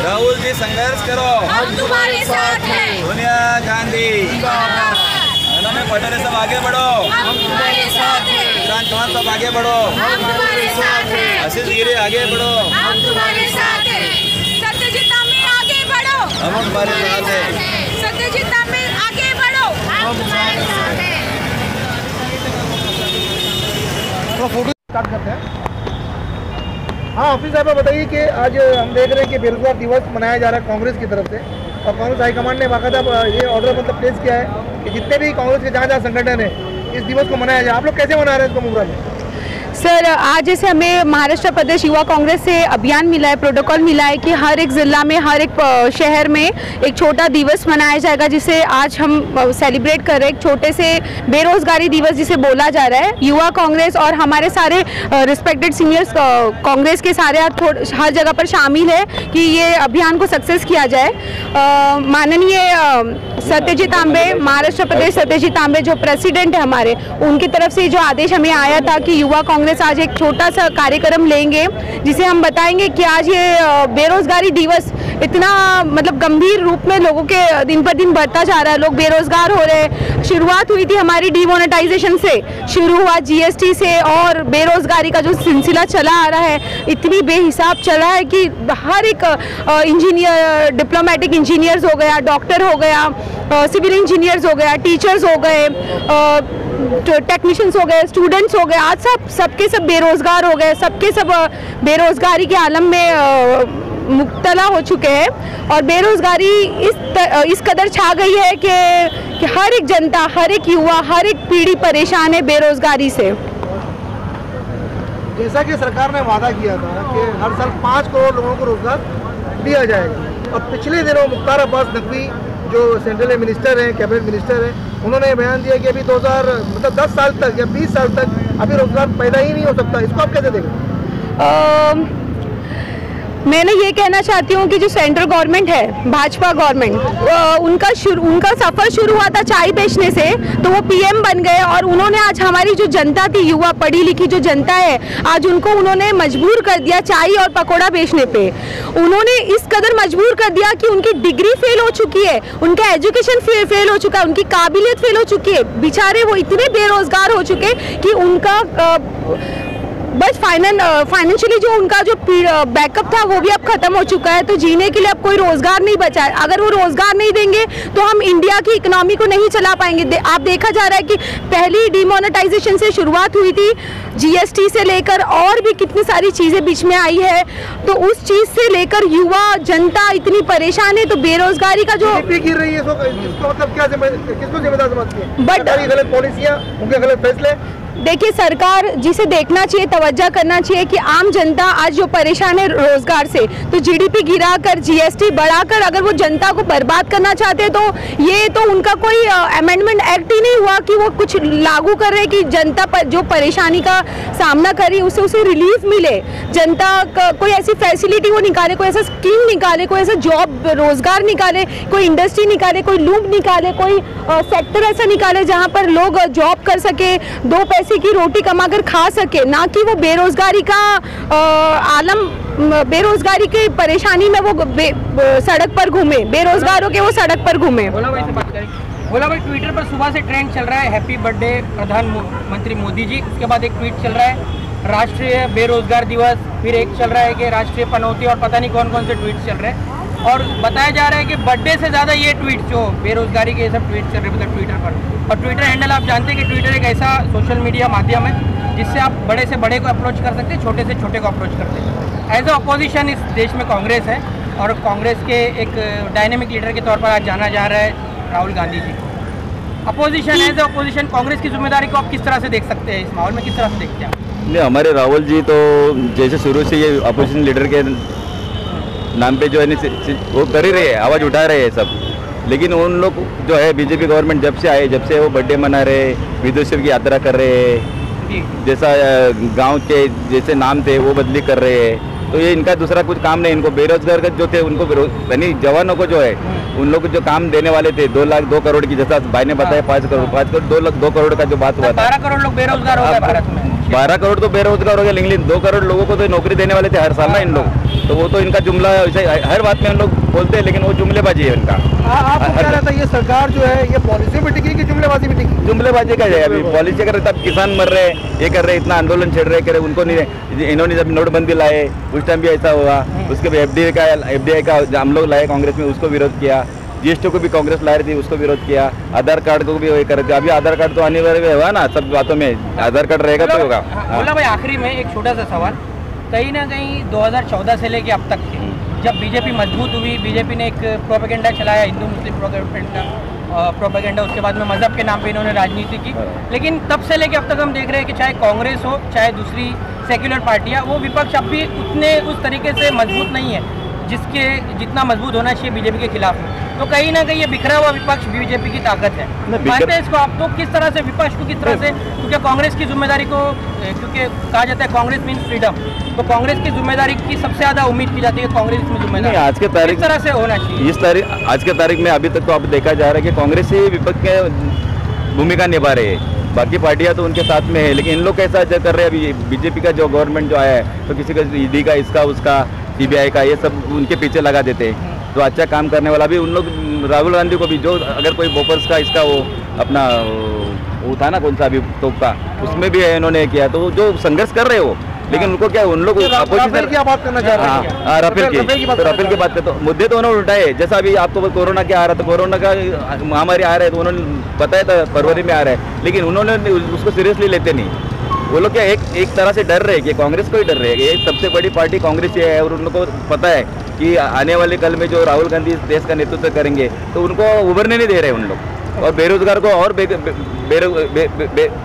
राहुल जी संघर्ष करो, हम तुम्हारे साथ हैं। सोनिया गांधी, पटेल सब आगे बढ़ो, हम तुम्हारे साथ हैं। इमरान खान सब आगे बढ़ो, हम तुम्हारे साथ हैं। आशीष गिरी आगे बढ़ो, हम तुम्हारे साथ हैं। सत्यजित में आगे बढ़ो, हम तुम्हारे साथ हैं। सत्यजित में आगे बढ़ो, हम तुम्हारे साथ हैं। तो फोटो स्टार्ट करते हैं। हाँ ऑफिस साहब बताइए कि आज हम देख रहे हैं कि बेरोजगार दिवस मनाया जा रहा है कांग्रेस की तरफ से, और कांग्रेस हाईकमांड ने बाकायदा ये ऑर्डर मतलब प्लेस किया है कि जितने भी कांग्रेस के जहाँ संगठन है इस दिवस को मनाया जाए। आप लोग कैसे मना रहे हैं इसको मुंब्रा में? सर आज जैसे हमें महाराष्ट्र प्रदेश युवा कांग्रेस से अभियान मिला है, प्रोटोकॉल मिला है कि हर एक ज़िला में, हर एक शहर में एक छोटा दिवस मनाया जाएगा, जिसे आज हम सेलिब्रेट कर रहे हैं। एक छोटे से बेरोजगारी दिवस जिसे बोला जा रहा है। युवा कांग्रेस और हमारे सारे रिस्पेक्टेड सीनियर्स कांग्रेस के सारे हर जगह पर शामिल है कि ये अभियान को सक्सेस किया जाए। माननीय सत्यजित तांबे, महाराष्ट्र प्रदेश सत्यजित तांबे जो प्रेसिडेंट है हमारे, उनकी तरफ से जो आदेश हमें आया था कि युवा कांग्रेस आज एक छोटा सा कार्यक्रम लेंगे जिसे हम बताएंगे कि आज ये बेरोजगारी दिवस इतना मतलब गंभीर रूप में लोगों के दिन पर दिन बढ़ता जा रहा है, लोग बेरोजगार हो रहे हैं। शुरुआत हुई थी हमारी डिमोनेटाइजेशन से, शुरू हुआ जीएसटी से, और बेरोजगारी का जो सिलसिला चला आ रहा है इतनी बेहिसाब चला है कि हर एक इंजीनियर, डिप्लोमेटिक इंजीनियर्स हो गया, डॉक्टर हो गया, सिविल इंजीनियर्स हो गया, टीचर्स हो गए, टेक्नीशियंस हो गए, स्टूडेंट्स हो गए, आज सबके सब बेरोजगार हो गए, सबके सब बेरोजगारी के आलम में मुब्तला हो चुके हैं। और बेरोजगारी इस कदर छा गई है कि हर एक जनता, हर एक युवा, हर एक पीढ़ी परेशान है बेरोजगारी से। जैसा कि सरकार ने वादा किया था कि हर साल 5 करोड़ लोगों को रोजगार दिया जाएगा, और पिछले दिनों मुख्तार अब्बास नकवी जो सेंट्रल मिनिस्टर हैं, कैबिनेट मिनिस्टर हैं, उन्होंने बयान दिया कि अभी 10 साल तक या 20 साल तक अभी रोजगार पैदा ही नहीं हो सकता। इसको आप कैसे देखें? मैंने ये कहना चाहती हूँ कि जो सेंट्रल गवर्नमेंट है, भाजपा गवर्नमेंट, उनका सफ़र शुरू हुआ था चाय बेचने से, तो वो पीएम बन गए, और उन्होंने आज हमारी जो जनता थी, युवा पढ़ी लिखी जो जनता है, आज उनको उन्होंने मजबूर कर दिया चाय और पकोड़ा बेचने पे। उन्होंने इस कदर मजबूर कर दिया कि उनकी डिग्री फेल हो चुकी है, उनका एजुकेशन फेल हो चुका है, उनकी काबिलियत फेल हो चुकी है। बेचारे वो इतने बेरोजगार हो चुके कि उनका बस फाइनेंशियली जो उनका जो बैकअप था वो भी अब खत्म हो चुका है। तो जीने के लिए अब कोई रोजगार नहीं बचा है। अगर वो रोजगार नहीं देंगे तो हम इंडिया की इकोनॉमी को नहीं चला पाएंगे। आप देखा जा रहा है कि पहली डिमोनेटाइजेशन से शुरुआत हुई थी, जीएसटी से लेकर और भी कितनी सारी चीज़ें बीच में आई है, तो उस चीज़ से लेकर युवा जनता इतनी परेशान है। तो बेरोजगारी का जो गिर रही है, इसको मतलब क्या किसको जिम्मेदार समझती है? बट गलत पॉलिसियाँ, उनके गलत फैसले। देखिए, सरकार जिसे देखना चाहिए, तवज्जो करना चाहिए कि आम जनता आज जो परेशान है रोजगार से, तो जीडीपी गिराकर, जीएसटी बढ़ाकर अगर वो जनता को बर्बाद करना चाहते हैं, तो ये तो उनका कोई अमेंडमेंट एक्ट ही नहीं हुआ कि वो कुछ लागू कर रहे कि जनता पर जो परेशानी का सामना कर रही है उसे रिलीफ मिले। जनता का कोई ऐसी फैसिलिटी वो निकाले, कोई ऐसा स्कीम निकाले, कोई ऐसा जॉब रोजगार निकाले, कोई इंडस्ट्री निकाले, कोई लूप निकाले, कोई सेक्टर ऐसा निकाले जहाँ पर लोग जॉब कर सके, 2 पैसे की रोटी कमाकर खा सके, ना कि वो बेरोजगारी का आलम, बेरोजगारी की परेशानी में वो सड़क पर घूमे, बेरोजगारों के वो सड़क पर घूमे। बोला भाई ट्विटर पर सुबह से ट्रेंड चल रहा है, हैप्पी बर्थडे प्रधानमंत्री मोदी जी। उसके बाद एक ट्वीट चल रहा है राष्ट्रीय बेरोजगार दिवस, फिर एक चल रहा है कि राष्ट्रीय पनौती, और पता नहीं कौन कौन से ट्वीट चल रहे हैं। और बताया जा रहा है कि बर्थडे से ज़्यादा ये ट्वीट जो बेरोजगारी के ये सब ट्वीट चल रहे हैं ट्विटर पर। और ट्विटर हैंडल आप जानते हैं कि ट्विटर एक ऐसा सोशल मीडिया माध्यम है जिससे आप बड़े से बड़े को अप्रोच कर सकते हैं, छोटे से छोटे को अप्रोच करते हैं। एज ए अपोजिशन इस देश में कांग्रेस है, और कांग्रेस के एक डायनेमिक लीडर के तौर पर आज जाना जा रहा है Rahul Gandhi ji. Opposition, as a opposition Congress की जिम्मेदारी को आप किस तरह से देख सकते हैं, इस माहौल में किस तरह से देखते हैं? नहीं, हमारे राहुल जी तो जैसे शुरू से ये अपोजिशन लीडर के नाम पे जो है वो कर ही रहे हैं, आवाज़ उठा रहे हैं सब। लेकिन उन लोग जो है बीजेपी गवर्नमेंट जब से आए, जब से वो बर्थडे मना रहे, विदुषी की यात्रा कर रहे हैं, जैसा गांव के जैसे नाम थे वो बदली कर रहे हैं, तो ये इनका दूसरा कुछ काम नहीं। इनको बेरोजगार जो थे उनको यानी जवानों को जो है उन लोग जो काम देने वाले थे 2 करोड़ की, जैसा भाई ने बताया 5 करोड़ 2 करोड़ का जो बात हुआ था, 12 करोड़ लोग बेरोजगार हो गए भारत में। 12 करोड़ तो बेरोजगार हो गए, लेकिन 2 करोड़ लोगों को तो नौकरी देने वाले थे हर साल ना इन लोग, तो वो तो इनका जुमला ऐसे हर बात में हम लोग बोलते हैं, लेकिन वो जुमलेबाजी है इनका। आपको क्या लगता है ये सरकार जो है ये पॉलिसी में टिकी कि जुमलेबाजी में टिकी? जुमलेबाजी का है अभी, पॉलिसी कर रहे तब किसान मर रहे, ये कर रहे, इतना आंदोलन छेड़ रहे, करे उनको नहीं, इन्होंने जब नोटबंदी लाए उस टाइम भी ऐसा हुआ, उसके बाद एफडीआई का हम लोग लाए कांग्रेस में, उसको विरोध किया, जीएसटी को भी कांग्रेस ला रही थी, उसको विरोध किया, आधार कार्ड को भी वही कर रहे थे, अभी आधार कार्ड तो अनिवार्य हुआ ना, सब बातों में आधार कार्ड रहेगा तो होगा। बोला भाई आखिरी में एक छोटा सा सवाल, कहीं ना कहीं 2014 से लेके अब तक जब बीजेपी मजबूत हुई, बीजेपी ने एक प्रोपेगेंडा चलाया, हिंदू मुस्लिम प्रोपेगेंडा, उसके बाद में मजहब के नाम पे इन्होंने राजनीति की, लेकिन तब से लेके अब तक हम देख रहे हैं कि चाहे कांग्रेस हो चाहे दूसरी सेक्युलर पार्टियां, वो विपक्ष अब भी उतने उस तरीके से मजबूत नहीं है जितना मजबूत होना चाहिए बीजेपी के खिलाफ। तो कहीं ना कहीं ये बिखरा हुआ विपक्ष बीजेपी की ताकत है, मानते हैं इसको आप? तो किस तरह से विपक्ष को किस तरह से, क्योंकि कांग्रेस की जिम्मेदारी को, क्योंकि कहा जाता है कांग्रेस मीन्स फ्रीडम, तो कांग्रेस की जिम्मेदारी की सबसे ज्यादा उम्मीद की जाती है कांग्रेस इसमें जिम्मेदारी आज के तारीख किस तरह से होना चाहिए? आज के तारीख में अभी तक तो आप देखा जा रहा है कि कांग्रेस ही विपक्ष के भूमिका निभा रहे हैं, बाकी पार्टियां तो उनके साथ में है, लेकिन इन लोग कैसा कर रहे हैं अभी बीजेपी का जो गवर्नमेंट जो आया है, तो किसी का ईडी का, इसका उसका, सीबीआई का, ये सब उनके पीछे लगा देते हैं, तो अच्छा काम करने वाला भी उन लोग, राहुल गांधी को भी जो अगर कोई बोपर्स का इसका वो अपना वो था ना कौन सा अभी तोप का, उसमें भी इन्होंने किया, तो जो संघर्ष कर रहे हो, लेकिन उनको क्या उन लोग राफेल की बात करना चाह रहे हैं? हाँ, राफेल की बात तो मुद्दे तो उन्होंने उठाए, जैसा अभी आपको कोरोना क्या आ रहा था, कोरोना का महामारी आ रहा है, तो उन्होंने बताया था फरवरी में आ रहा है, लेकिन उन्होंने उसको सीरियसली लेते नहीं, वो लोग क्या एक तरह से डर रहे हैं कि कांग्रेस को ही डर रहे हैं, ये सबसे बड़ी पार्टी कांग्रेस ही है, और उन लोगों को पता है कि आने वाले कल में जो राहुल गांधी देश का नेतृत्व करेंगे, तो उनको उभरने नहीं दे रहे उन लोग, और बेरोजगार को और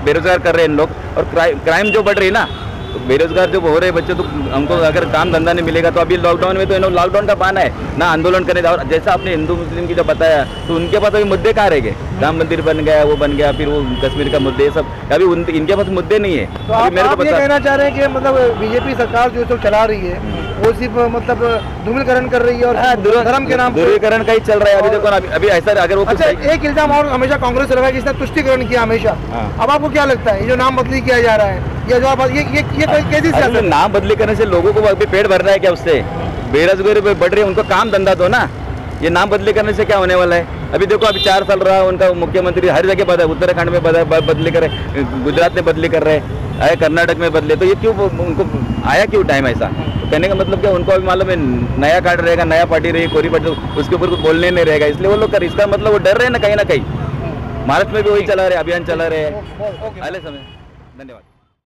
बेरोजगार कर रहे हैं इन लोग, और क्राइम जो बढ़ रही है ना, तो बेरोजगार जो हो रहे बच्चे, तो हमको अगर काम धंधा नहीं मिलेगा, तो अभी लॉकडाउन में तो इन्होंने लॉकडाउन का बहाना है ना, आंदोलन करने और जैसा आपने हिंदू मुस्लिम की जो बताया, तो उनके पास अभी मुद्दे कहाँ रह गए, राम मंदिर बन गया, वो बन गया, फिर वो कश्मीर का मुद्दे, सब अभी इनके पास मुद्दे नहीं है। तो आप ये कहना चाह रहे हैं कि मतलब बीजेपी सरकार जो सब चला रही है वो सिर्फ मतलब ध्रुवीकरण कर रही है, और धर्म के नाम ध्रुवीकरण का ही चल रहा है अभी। देखो अभी ऐसा अगर वो अच्छा, एक इल्जाम और हमेशा कांग्रेस लगा कि इसने तुष्टिकरण किया हमेशा, अब आपको क्या लगता है ये जो नाम बदली किया जा रहा है, ये जो ये कैसी सियासत? नाम बदली करने से लोगों को अभी पेट भर रहा है क्या? उससे बेरोजगारी बढ़ रही है, उनको काम धंधा दो ना, ये नाम बदली करने से क्या होने वाला है? अभी देखो अभी 4 साल रहा उनका मुख्यमंत्री, हर जगह बदला, उत्तराखंड में बदली कर रहे, गुजरात में बदली कर रहे, आए कर्नाटक में बदले, तो ये क्यों उनको आया क्यों टाइम ऐसा? कहने का मतलब क्या, उनको अभी मालूम है नया कार्ड रहेगा, नया पार्टी रहेगी, कोई पार्टी, उसके ऊपर कुछ बोलने नहीं रहेगा, इसलिए वो लोग कर, इसका मतलब वो डर रहे हैं ना कहीं। महाराष्ट्र में भी वही चला रहे, अभियान चला रहे हैं। धन्यवाद।